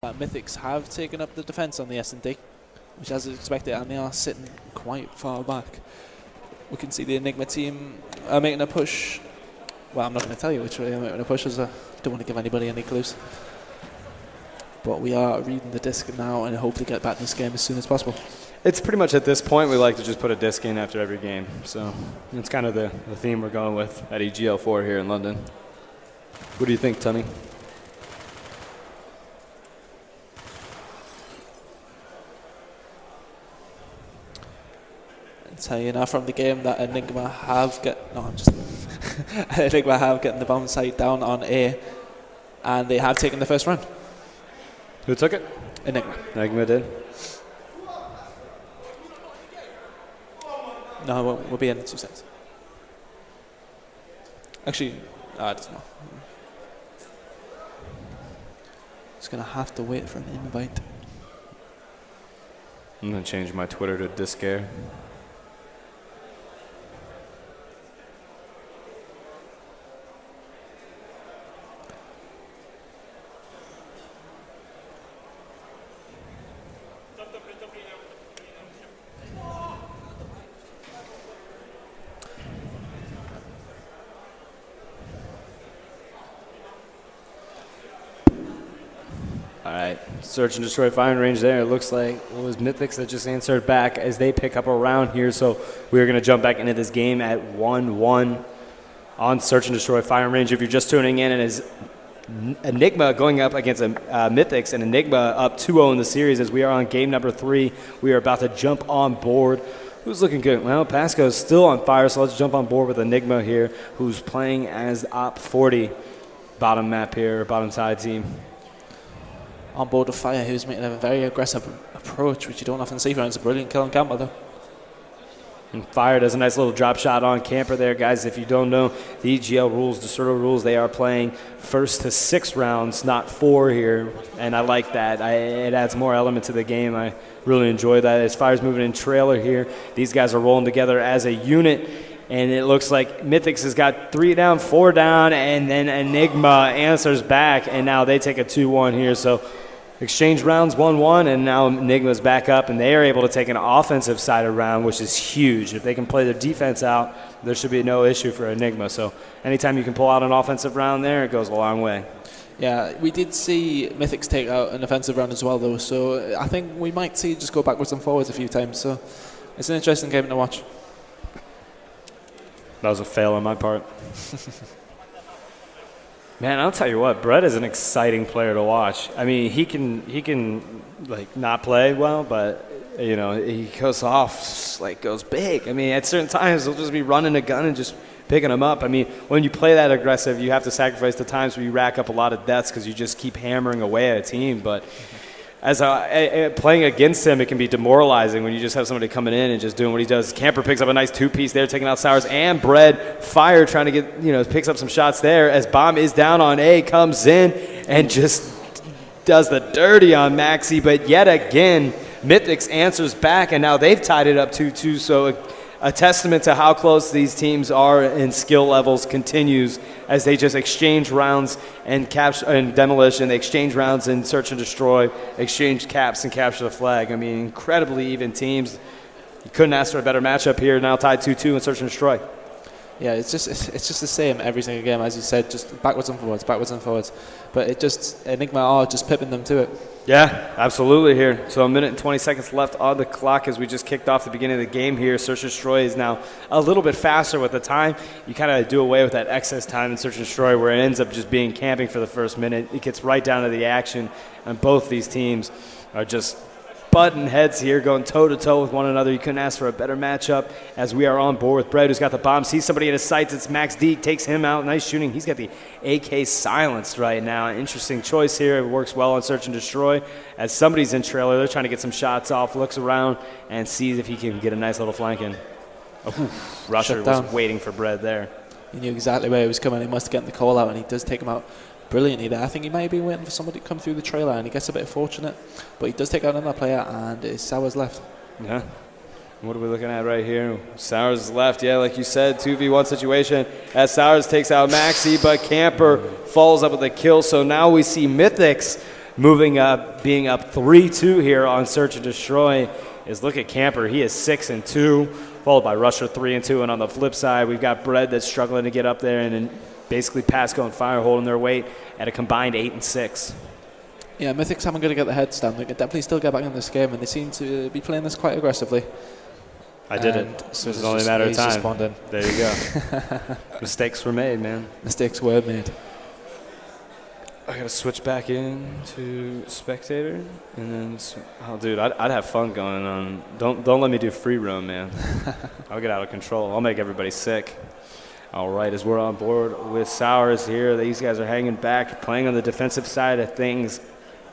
Mythix have taken up the defense on the S&D, which as expected, and they are sitting quite far back. We can see the Enigma team are making a push. Well, I'm not going to tell you which way they're making a push, as I don't want to give anybody any clues. But we are reading the disc now and hopefully get back in this game as soon as possible. It's pretty much at this point we like to just put a disc in after every game. So it's kind of the theme we're going with at EGL4 here in London. What do you think, Tommy? I'll tell you now from the game that Enigma have Enigma have gotten the bomb site down on A, and they have taken the first round. Who took it? Enigma. Enigma did. No, we'll be in 2 sets. Actually, it doesn't matter. Just gonna have to wait for an invite. I'm gonna change my Twitter to Disc Air. All right, search and destroy firing range there. It looks like it was Mythix that just answered back as they pick up a round here. So we're going to jump back into this game at 1-1 on search and destroy firing range. If you're just tuning in, and is Enigma going up against Mythix, and Enigma up 2-0 in the series as we are on game number 3. We are about to jump on board. Who's looking good? Well, Pasco's still on fire, so let's jump on board with Enigma here, who's playing as Op 40 bottom map here, bottom side team. On board with Fire, who's making a very aggressive approach, which you don't often see from him. It's a brilliant kill on camper, though. And Fire does a nice little drop shot on camper there, guys. If you don't know the EGL rules, the Certo rules, they are playing 1st to 6 rounds, not 4 here, and I like that. It adds more element to the game. I really enjoy that. As Fire's moving in trailer here, these guys are rolling together as a unit. And it looks like Mythix has got 3 down, 4 down, and then Enigma answers back, and now they take a 2-1 here. So exchange rounds 1-1, and now Enigma's back up, and they are able to take an offensive side of round, which is huge. If they can play their defense out, there should be no issue for Enigma. So anytime you can pull out an offensive round there, it goes a long way. Yeah, we did see Mythix take out an offensive round as well, though. So I think we might see just go backwards and forwards a few times. So it's an interesting game to watch. That was a fail on my part. Man, I'll tell you what, Brett is an exciting player to watch. I mean, he can like not play well, but you know, he goes off, like goes big. I mean, at certain times he'll just be running a gun and just picking them up. I mean, when you play that aggressive, you have to sacrifice the times where you rack up a lot of deaths because you just keep hammering away at a team. But as playing against him, it can be demoralizing when you just have somebody coming in and just doing what he does. Camper picks up a nice 2-piece there, taking out Sours and Bread. Fire trying to get, picks up some shots there as Bomb is down on A, comes in and just does the dirty on Maxi. But yet again, Mythix answers back, and now they've tied it up 2-2. So a testament to how close these teams are in skill levels continues as they just exchange rounds and capture and demolition. They exchange rounds and search and destroy, exchange caps and capture the flag. I mean, incredibly even teams. You couldn't ask for a better matchup here. Now tied 2-2 in search and destroy. Yeah, it's just the same every single game, as you said, just backwards and forwards, backwards and forwards. But Enigma are just pipping them to it. Yeah, absolutely here. So 1 minute and 20 seconds left on the clock as we just kicked off the beginning of the game here. Search and Destroy is now a little bit faster with the time. You kind of do away with that excess time in Search and Destroy where it ends up just being camping for the first minute. It gets right down to the action, and both these teams are just button heads here, going toe-to-toe with one another. You couldn't ask for a better matchup as we are on board with Brett, who's got the bomb. Sees somebody in his sights. It's Max D. Takes him out. Nice shooting. He's got the AK silenced right now. Interesting choice here. It works well on Search and Destroy. As somebody's in trailer, they're trying to get some shots off, looks around, and sees if he can get a nice little flank in. Rusher was waiting for Brett there. He knew exactly where he was coming. He must have gotten the call out, and he does take him out brilliantly there. I think he might be waiting for somebody to come through the trailer, and he gets a bit fortunate, but he does take out another player, and it's Sours left. Yeah. What are we looking at right here? Sours is left, yeah, like you said, 2v1 situation as Sours takes out Maxi, but Camper follows up with a kill. So now we see Mythix moving up, being up 3-2 here on Search and Destroy is look at Camper. He is 6-2, followed by Rusher 3-2. And on the flip side, we've got Bread that's struggling to get up there, and then basically Pasco and Fire holding their weight at a combined 8-6. Yeah, Mythix haven't got to get the heads down. They can definitely still get back in this game, and they seem to be playing this quite aggressively. I did it. So it's only a matter of time. Responding. There you go. Mistakes were made, man. Mistakes were made. I gotta switch back in to spectator, and then dude, I'd have fun going on. Don't let me do free roam, man. I'll get out of control. I'll make everybody sick. All right, as we're on board with Sours here, these guys are hanging back, playing on the defensive side of things.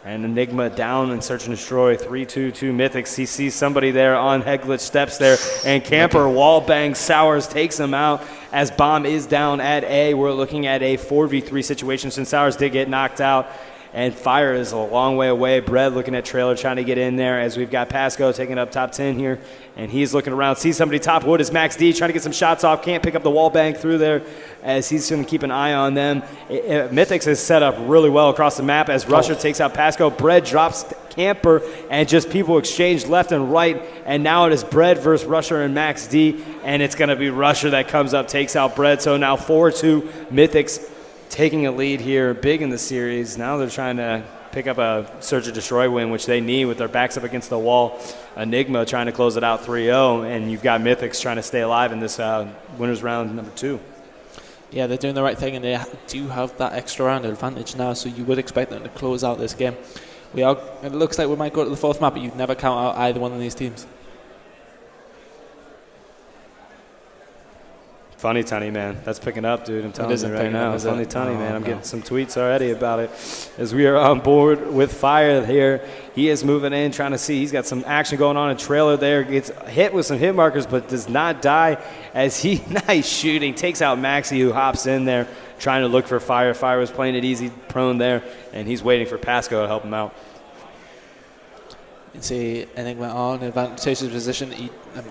And Enigma down and Search and Destroy 3-2 to Mythix. He sees somebody there on Heglitch steps there, and Camper wall bangs Sours, takes him out as Bomb is down at A. We're looking at a 4v3 situation since Sours did get knocked out. And Fire is a long way away. Bread looking at Trailer, trying to get in there as we've got Pasco taking up top 10 here. And he's looking around, sees somebody top wood is Max D, trying to get some shots off. Can't pick up the wall bang through there as he's going to keep an eye on them. Mythix is set up really well across the map as Rusher takes out Pasco. Bread drops Camper, and just people exchange left and right. And now it is Bread versus Rusher and Max D. And it's going to be Rusher that comes up, takes out Bread. So now 4-2, Mythix taking a lead here, big in the series. Now they're trying to pick up a Search and Destroy win, which they need with their backs up against the wall. Enigma trying to close it out 3-0, and you've got Mythix trying to stay alive in this winners round number 2. Yeah, they're doing the right thing, and they do have that extra round advantage now, so you would expect them to close out this game. It looks like we might go to the 4th map, but you'd never count out either one of these teams. Funny Tunny, man. That's picking up, dude. I'm telling you right now. Funny Tunny, man. I'm getting some tweets already about it. As we are on board with Fire here, he is moving in, trying to see. He's got some action going on in Trailer there. Gets hit with some hit markers, but does not die as he, nice shooting, takes out Maxi, who hops in there, trying to look for Fire. Fire was playing it easy, prone there, and he's waiting for Pasco to help him out. You can see Enigma on advantageous position.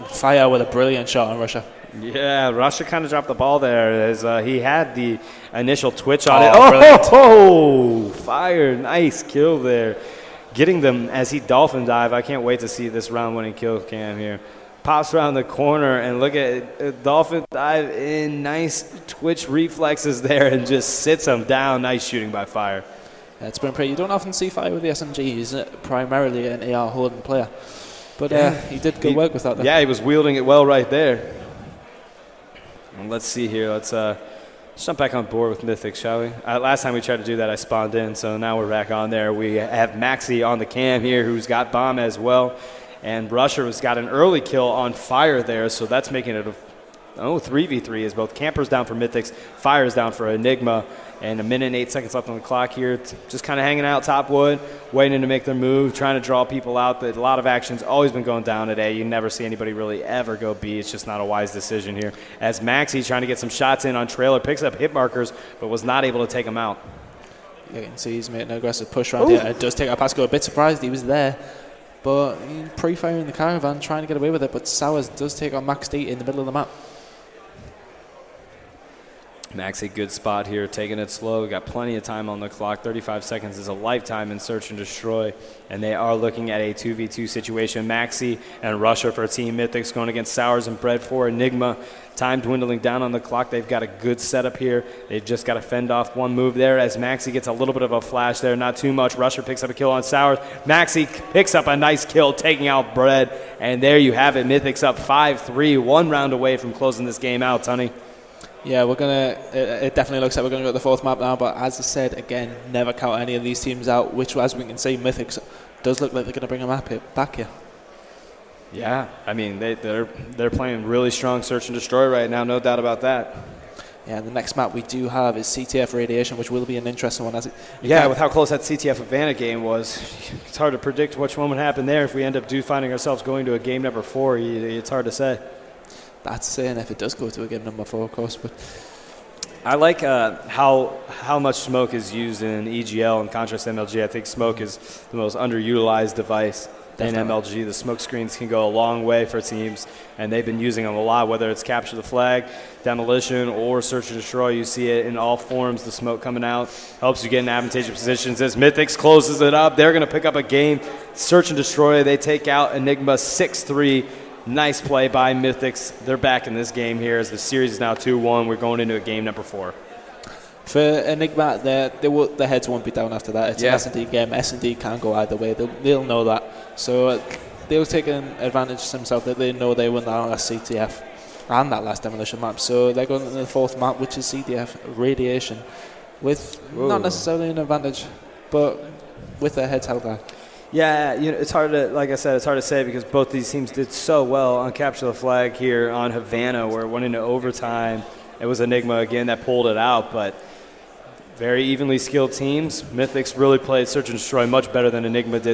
Fire with a brilliant shot on Russia. Yeah, Russia kind of dropped the ball there as he had the initial twitch on it. Oh, Fire, nice kill there. Getting them as he dolphin dive. I can't wait to see this round-winning kill cam here. Pops around the corner, and look at dolphin dive in. Nice twitch reflexes there and just sits him down. Nice shooting by Fire. Yeah, it's been pretty. You don't often see Fire with the SMG. He's primarily an AR holding player. But he did good work with that there. Yeah, he was wielding it well right there. And let's see here. Let's jump back on board with Mythix, shall we? Last time we tried to do that, I spawned in, so now we're back on there. We have Maxi on the cam here, who's got Bomb as well. And Rusher has got an early kill on Fire there, so that's making it a 3v3 as both Campers down for Mythix, Fire is down for Enigma. And 1 minute and 8 seconds left on the clock here. Just kind of hanging out top wood, waiting to make their move, trying to draw people out. A lot of action's always been going down today. You never see anybody really ever go B. It's just not a wise decision here. As Maxi trying to get some shots in on Trailer, picks up hit markers, but was not able to take them out. You can see he's made an aggressive push around here. It does take out Pasco. A bit surprised he was there. But pre-firing the caravan, trying to get away with it. But Sours does take on Max D in the middle of the map. Maxi, good spot here, taking it slow. We got plenty of time on the clock. 35 seconds is a lifetime in Search and Destroy. And they are looking at a 2v2 situation. Maxi and Rusher for Team Mythix going against Sours and Bread for Enigma. Time dwindling down on the clock. They've got a good setup here. They've just got to fend off one move there as Maxi gets a little bit of a flash there. Not too much. Rusher picks up a kill on Sours. Maxi picks up a nice kill, taking out Bread. And there you have it. Mythix up 5-3, 1 round away from closing this game out, Tunny. Yeah, it definitely looks like we're going to go to the 4th map now, but as I said, again, never count any of these teams out, which, as we can see, Mythix does look like they're going to bring a map back here. Yeah, I mean, they're playing really strong Search and Destroy right now, no doubt about that. Yeah, the next map we do have is CTF Radiation, which will be an interesting one. With how close that CTF Havana game was, it's hard to predict which one would happen there if we end up finding ourselves going to a game number 4. It's hard to say. That's saying if it does go to a game number 4, of course. But I like how much smoke is used in EGL and contrast MLG. I think smoke is the most underutilized device. in MLG. The smoke screens can go a long way for teams, and they've been using them a lot, whether it's capture the flag, demolition, or search and destroy. You see it in all forms. The smoke coming out helps you get in advantageous positions. As Mythix closes it up, they're going to pick up a game. Search and destroy, they take out Enigma 6-3. Nice play by Mythix. They're back in this game here as the series is now 2-1. We're going into a game number 4. For Enigma, their heads won't be down after that. It's an S&D game. S&D can't go either way. They'll know that. So they'll take an advantage themselves that they know they won that last CTF and that last demolition map. So they're going to the 4th map, which is CTF Radiation, with not necessarily an advantage, but with their heads held down. Yeah, it's hard to, like I said, it's hard to say because both these teams did so well on Capture the Flag here on Havana, where it went into overtime. It was Enigma again that pulled it out, but very evenly skilled teams. Mythix really played Search and Destroy much better than Enigma did.